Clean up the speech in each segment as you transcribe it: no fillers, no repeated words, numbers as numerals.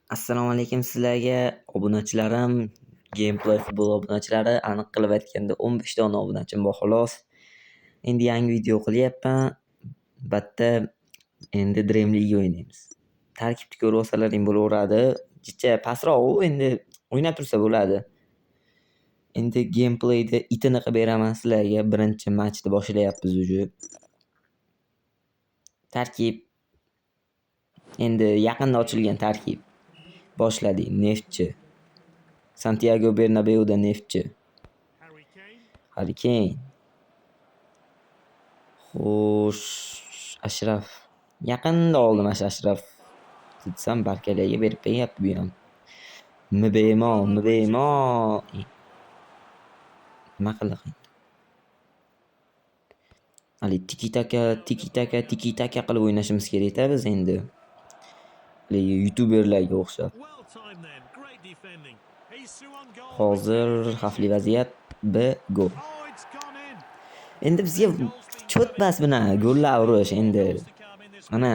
Assalomu alaykum sizlarga obunachilarim, Gameplay futbol obunachilari. Aniq qilib aytganda 15 dona obunachim bor xolos. Endi yangi video qilyapman. Batta endi Dream League o'ynaymiz. Tarkibni ko'rib olsalaring bo'laveradi. Jicha pastroq endi o'ynab tursa bo'ladi. Endi gameplayda itini qilib beraman sizlarga. Birinchi matchni boshlayapmiz уже. Tarkib endi yaqinda ochilgan tarkib. Boshladik. Neftchi. Santiago Bernabeuda Neftchi. Harry Kane. Xo'sh, Ashraf. Yaqinda oldim Ashraf. Detsam Barkalarga berib qo'yapti bu ham. Mbemo. Nima qildi? Ali tiki-taka qilib o'ynashimiz kerak-da biz endi. YouTuberlarga o'xshab. Hozir xavfli vaziyat gol. Endi bizga cho'tmas buna gollar urish endi. Mana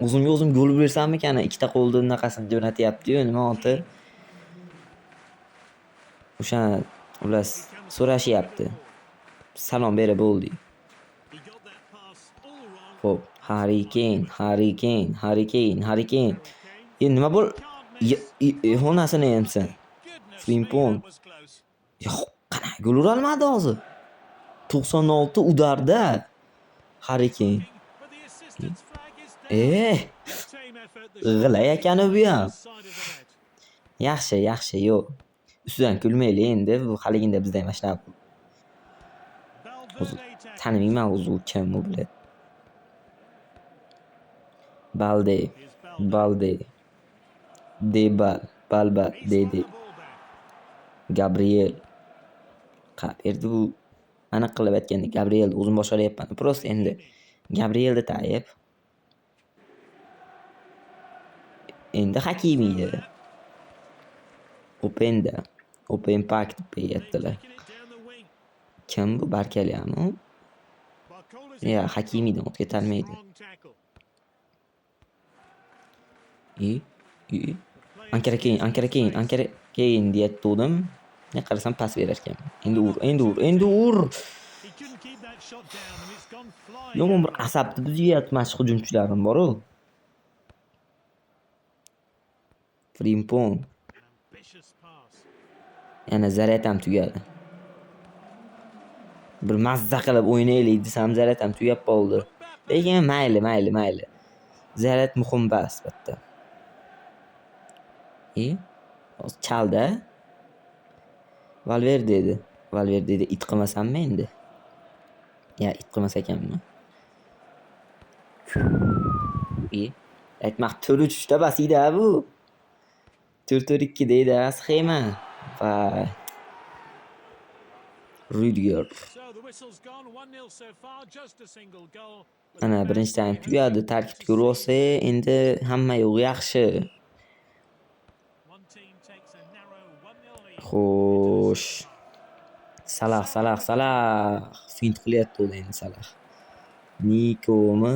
o'zim gol bersammikan, ikkita qo'lda bunaqasini jo'natyapti-yu, nima oti? O'sha ular so'rashyapti. Salom berib bo'ldik. Xo'p, Harry Kane. Nima bo'l? Honasini hamsan. Frimpong. Yo'q, qana gol ura olmadi hozir. 96 udarda Harry Kane. G'ilay ekani bu ham. Yaxshi, yo'q. Ustidan kulmaylik endi, bu haliginda bizda ham shunaqa. Tanimayman o'zi kim u biladi. Balde. Balba, Dede. Gabriel. Qayerda bu? Aniq qilib aytganda Gabriel o'zim boshqaryapman. Prosta endi Gabrielni tayib. Endi Hakimiydi. Open pack deb qo'yaptilar. Kim bu? Barkalyami? Ya, Hakimiydan o'tga talmaydi. Ankara Kane deyatdim. Ne qarasam pas berar ekan. Endi ur. Yomon bir asabni buzyapti mashq hujumchilarim bor-ku. Frimpong. Yana zaryad ham tugadi. Bir mazza qilib o'ynaylik desam zaryad ham tugab qoldi. Lekin mayli. Zaryad muhim bas bitta. Hozir chalda. Valverde it qilmasammi endi? Ya, it qilmas ekanmi? Aytmoq 4-3-da basida bu. 4-4-2 deydi sxema. Va Rudiger. Ana birinchi taym tugadi. Tarkibni ko'rib olsa, endi hamma yo'q yaxshi. Xo'sh. Salah. Fint qilyapti o'zi endi Salah. Nikomi?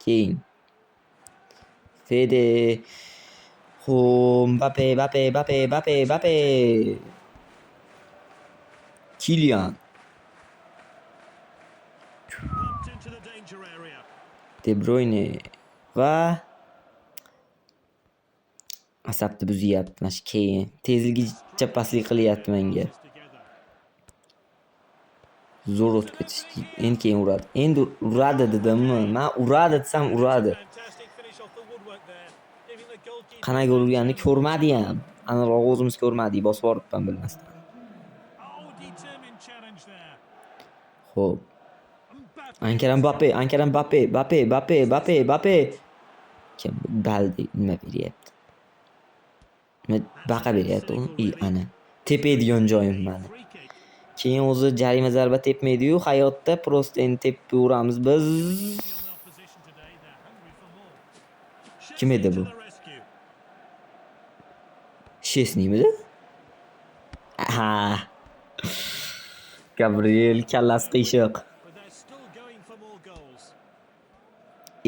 Kane. Fede. Mbappe. Kylian. De Bruyne va asabni buzyapti mana shu Kane. Tezligi chapaslik qilyapti menga. Zo'r o'tib ketishdi. Endi keyin uradi. Endi uradi dedimmi? Men uradi desam uradi. Qanaqa gol urganini ko'rmadi ham. Aniqroq o'zimiz ko'rmadik, bosib boribman bilmasdan. Xo'p. Ankara Mbappe. Kim baldi nima beryapti? Baqa beryapti uni. Ana. Tepadigan joyim mana. Keyin o'zi jarima zarba tepmaydi-yu, hayotda prosta endi tepib uramiz biz. Kim edi bu? Shesnimidi? Aha. Gabriel kallasi qiyshiq.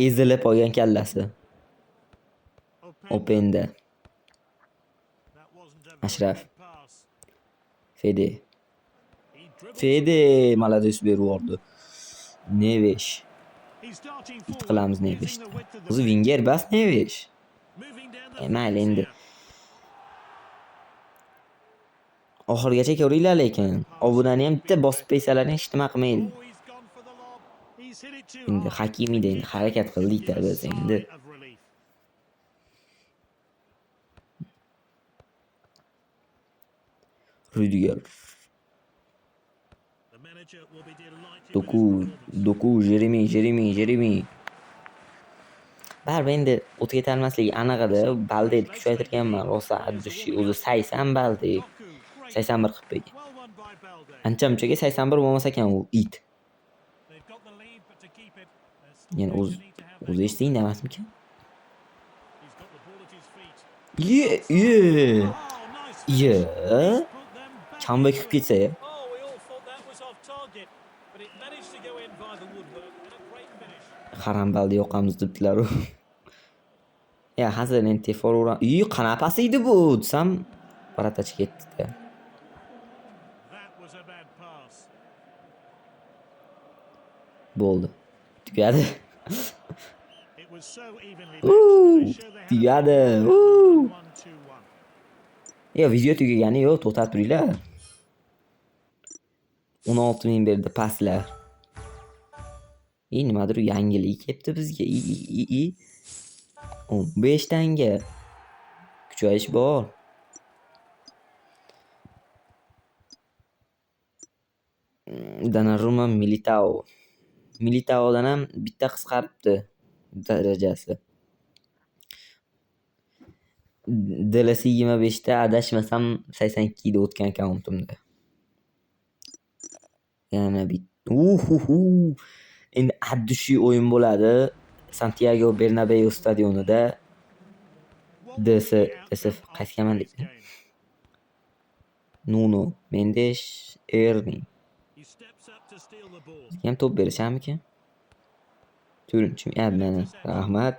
Ezilib olgan kallasi. Openda. Ashraf. Fede. Молодец berib Nevesh. It qilamiz Neveshni. O'zi winger bas Nevesh. Mayli endi. Oxirigacha ko'ringlar lekin. Obunani ham bitta bosib qo'ysalaring hech nima qilmaydi. Endi Hakimida endi harakat qildik-da biz endi. Rudiger. Doku, Jeremy. Baribir endi o'tga yetalmasligi aniq edi. Baldeni kuchaytirganman. Rosa addushi o'zi 80 baldi. 81 qilib qo'ygan. Ancha-munchaga 81 bo'lmasa ekan u it. Yani o'zi eshitdingda emasmikan? Ye. Comeback qilib ketsa ya. Harambaldi yoqamiz debdilar u. Ya hazır endi tefor uran. Qanaqasi edi bu? Desam baratachi ketdi-da. Bo'ldi. Tugadi. Tugadi. Ya video tugagani yo'q, to'xtab turinglar. 16.000 berdi paslar. Nimadir yangilik kelibdi bizga. 15 tanga. Kuchayish bor. Donnarumma, Militaodan ham bitta qisqaribdi darajasi. DLC 25 ta adashmasam 82 da o'tgan akkauntimda. Yana endi addushi o'yin bo'ladi. Santiago Bernabeu stadionida. DS qaysi komanda? Nuno Mendes, Erling. Ham top berishamikan? To'rinchi mana rahmat.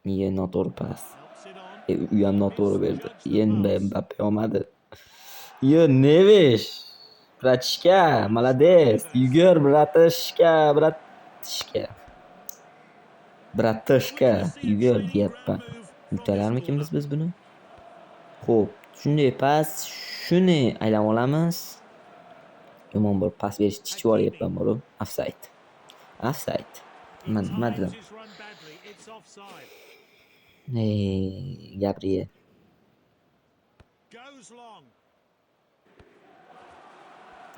Niye noto'g'ri pas? U ham noto'g'ri berdi. Endi Mbappe olmadi. Nevesh. Bratishka, молодец. Yugur, bratishka. Yugur deyapman. Yutalarmikin biz buni? Xo'p, shunday pas, shuni aylanib olamiz. Yomon bir pas berish chiqaryapman bor. Offside. Nima dedim? Gabriel.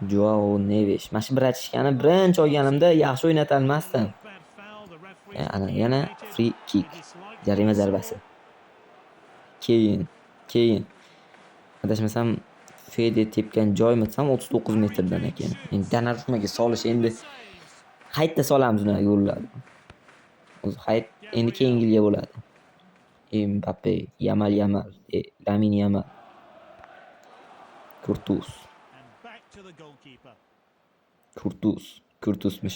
Joao Neves. Mana shu bratishkani birinchi olganimda yaxshi o'ynata olmasdim. Yana free kick. Jarima zarbasi. Keyin. Adashmasam Fede tepgan joymi desam 39 metrdan ekan. Endi Donnarummaga solish endi haytda solamiz uni yo'llarni. O'zi hayt endi keyingi yilga bo'ladi. Mbappe, Yamal, Lamine Yamal. Kurtus'muş.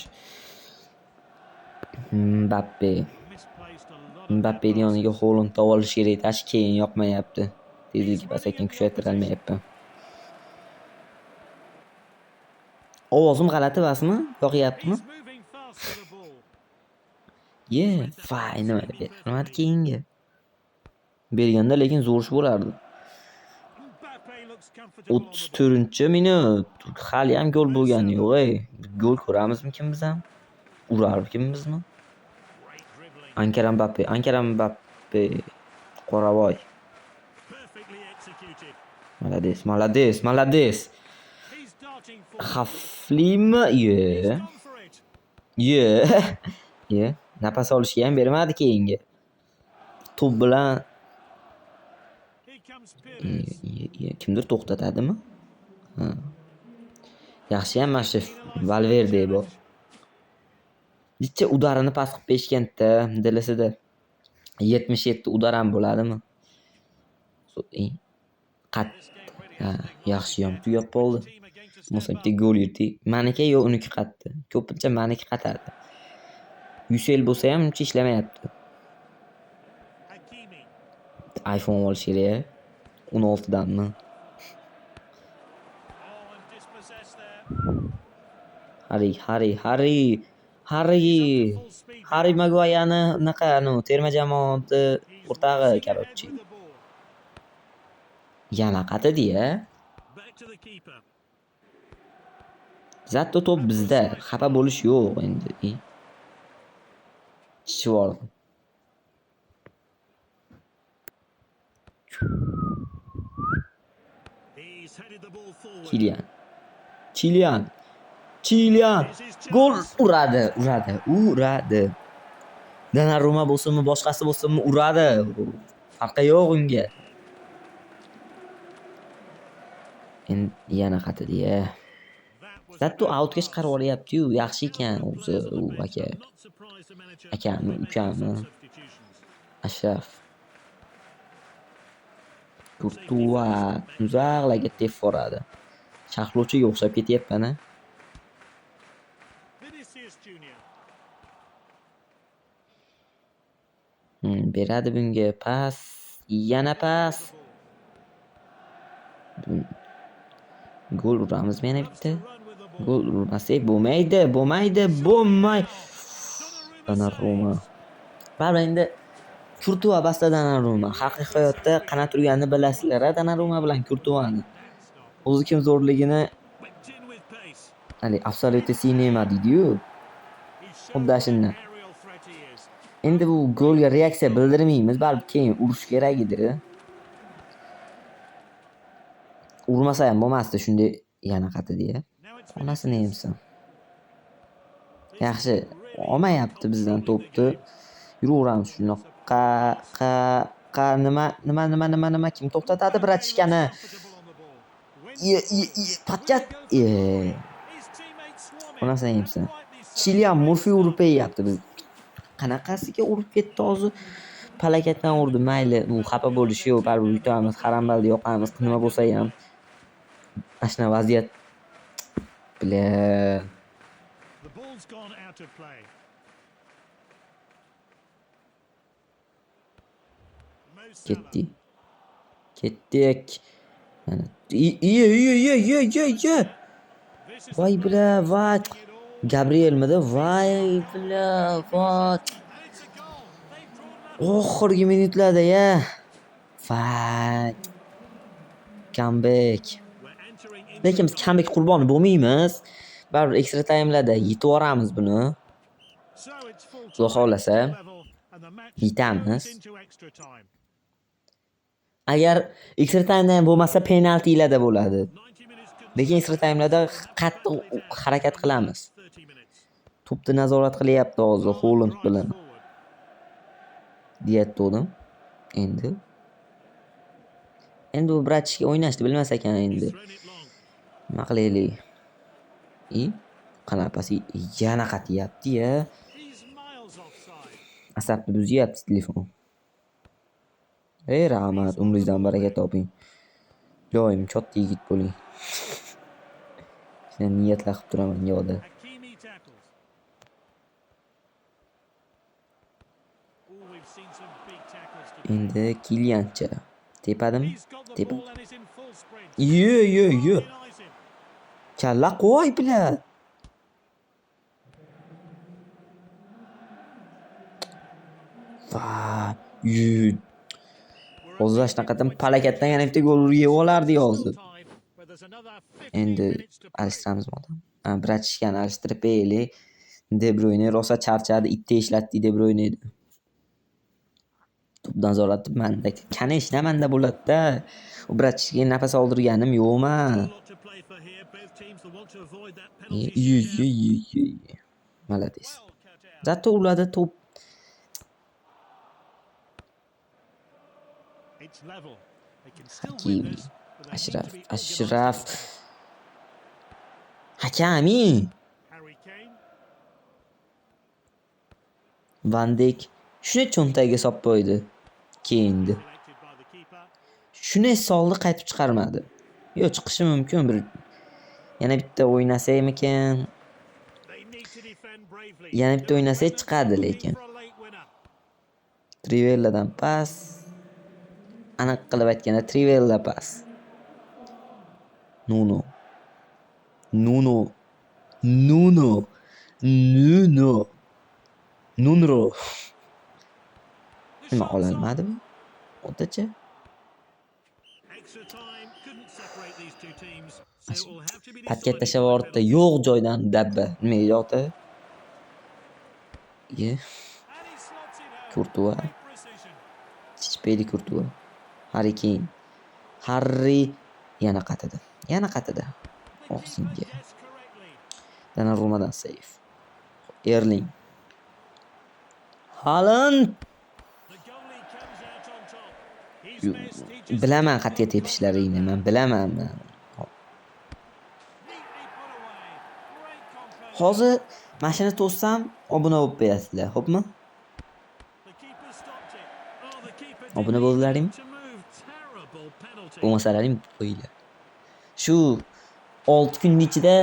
Mbappe yoniga Haaland olish kerak. Tash keyin yoqmayapti. Tezlikni pasakin kuchaytira olmayapman. Ovozim g'alati emasmi? Yoqyaptimi? Nima bermadi keyinga. Berganda lekin zo'r bo'lardi. 34-minut. Hali ham gol bo'lgani yo'q. Gol ko'ramizmikin biz ham? Urarmikimizmi? Ankara Mbappe. Qoravoy. Молодец. Xavflimi? Nafas olishga ham bermadi keyinga. Top bilan kimdir to'xtatadimi? Yaxshi ham mana shu Valverde bor. Necha udarini pas qilib peshkentda, DLSda 77 udar ham bo'ladimi? Yaxshi ham tugab qoldi. Mo'sa bitta gol yurdi. Maniki yo uniki qatdi. Ko'pincha maniki qatadi. Ucell bo'lsa ham uncha ishlamayapti. Hakimi. iPhone olish kerak. 16 danmi? Oh, and dispossessed there. Harry Maguire'ni unaqa terma jamoada He's o'rtog'i racing ahead короче. with the ball. Yana qatidi-ya. Back to the keeper. Zatto top bizda. Xafa bo'lish yo'q endi. Chivor. He's headed the ball forward. Chilian. Gol uradi. Donnarumma bo'lsinmi, boshqasi bo'lsinmi uradi. Farqi yo'q unga. Endi yana qatidi-ya. Zatto outga chiqarib olyapti-yu, yaxshi ekan o'zi u aka. Akami, ukami. Ashraf. Kurtuva uzoqlarga tep boradi. Shahlovchiga o'xshab ketyapman-a. Vinicius Junior. Beradi bunga pas, yana pas. Gol uramizmi yana bitta? Gol urmasak bo'lmaydi. Donnarumma. Baribir endi Kurtuva basta Donnarumma. Haqiqiy hayotda qana turganini bilasizlar-a Donnarumma bilan Kurtuvani. O'zi kim zo'rligini Whipped in with pace. hali absolute sinema deydi-yu. He's Xuddi shown shunday. what aerial threat he is. Endi bu golga reaksiya bildirmaymiz, baribir keyin urish kerak edi. Urmasa ham bo'lmasdi, shunday yana qatidi-ya. Now it's Onasini Vinicius. yemsin. Yaxshi, olmayapti bizdan to'pni. Yuraveramiz shunaqa. Nima kim to'xtatadi Bratishkani? Comfortable on the ball. Patkat. His teammates swarming. Onasini yemsin. Rightly so. Chilian Murphy urib qo'yyapti biz. Qanaqasiga urib ketdi hozir? Palakatdan urdi, mayli. Bu xafa bo'lish yo'q, baribir yutamiz, harambalni yoqamiz, nima bo'lsa ham. Ashna vaziyat bilan The ball's gone out of play. Mo Salah. Ketdik. Mana iyi. This is Voy bila, voy. it all. Gabrielmidi? Voy bila, voy. And it's a goal. They've drawn level. Oxirgi minutlarda-ya. Voy. Comeback. We're entering into Lekin biz comeback qurboni bo'lmaymiz. Baribir ekstra taymlarda yetib olamiz buni. So it's full Xudo time, xohlasa level, and the match yetamiz. goes into extra time. Agar ekstra taymda ham bo'lmasa penaltilarda bo'ladi. 90 minutes could Lekin ekstra taymlarda qattiq harakat qilamiz. 30 minutes. To'pni nazorat qilyapti hozir Holland Drives bilan. forward. Deyatdim. Endi u Bratishga o'ynashni bilmas ekan endi. Thrown it long. Nima qilaylik? Qanaqasi yana qatyapti-ya. He's miles offside. Asabni buzyapti telefon. Rahmat, umringizdan baraka toping. Joyim katta yigit bo'ling. Sen niyatlar qilib turaman yo'da. Hakimi tackles. Oh, we've seen some big tackles today. Endi Kiliancha. Tepadimi? He's got the Tepa. ball and is in full sprint. Yo. Denies him. Kalla qo'y bilan. Va, hozir shunaqa palakatdan yana bitta gol urib yeb olardi hozir. Time where there's another 15 Endi minutes to play. alishtiramizmi odam? Bratishkani alishtirib beraylik. De Bruyne rosa charchadi, itda ishlatdi De Bruyne. To'p nazorati manda. Конечно, manda bo'ladi-da. U Bratishkaga nafas oldirganim yo'qmi? A lot to play for here. Both teams will want to avoid that penalty shootout. Молодец. Well cut out. Zato ularda to'p It's level. They can still Hakimi, win this, but they need to be Ashraf. organised. Hakami. Harry Kane. Van Dijk shuni cho'ntagiga solib qo'ydi. Keyindi. Selected by the keeper. Shuni soldi, qaytib chiqarmadi. Yo, chiqishi mumkin bir. Yana bitta o'ynasaymikan. They need to defend yana bitta o'ynasak chiqadi lekin. Trivelladan pas. Aniq qilib aytganda Trivella pas. Nuno. Nima ololmadimi? O'rtacha. Patga tashlab yubordi. Yo'q joydan dabba. Nimaga yoqdi? Courtois. Chichpeli Courtois. Harry Kane. Harry yana qatidi. Og'zingga. Donnarummadan save. Erling. Haaland. Bilaman qatga tepishlaringni, men bilaman. Hozir mashina to'ssam, obuna bo'lib berasizlar, xo'pmi? Obuna bo'ldinglarmi? Bo'lmasalaring qo'yinglar. Shu 6 kun ichida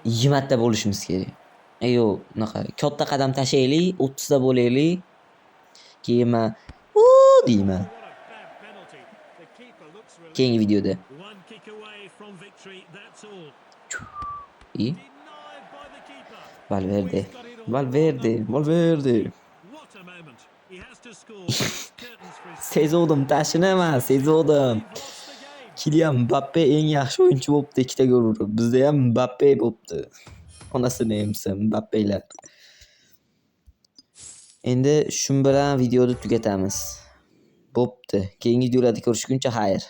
20 ta bo'lishimiz kerak. Ayo, unaqa katta qadam tashlaylik, 30 ta bo'laylik. Keyin men deyman. Keyingi videoda. Valverde. Sezuvdim, tashinaman, sezuvdim. Kylian Mbappe eng yaxshi o'yinchi bo'libdi, 2 ta gol urib. Bizda ham Mbappe bo'libdi. Onasini emsin, Mbappelar. Endi shun bilan videoni tugatamiz. Bo'pti. Keyingi videolarda ko'rishguncha xayr.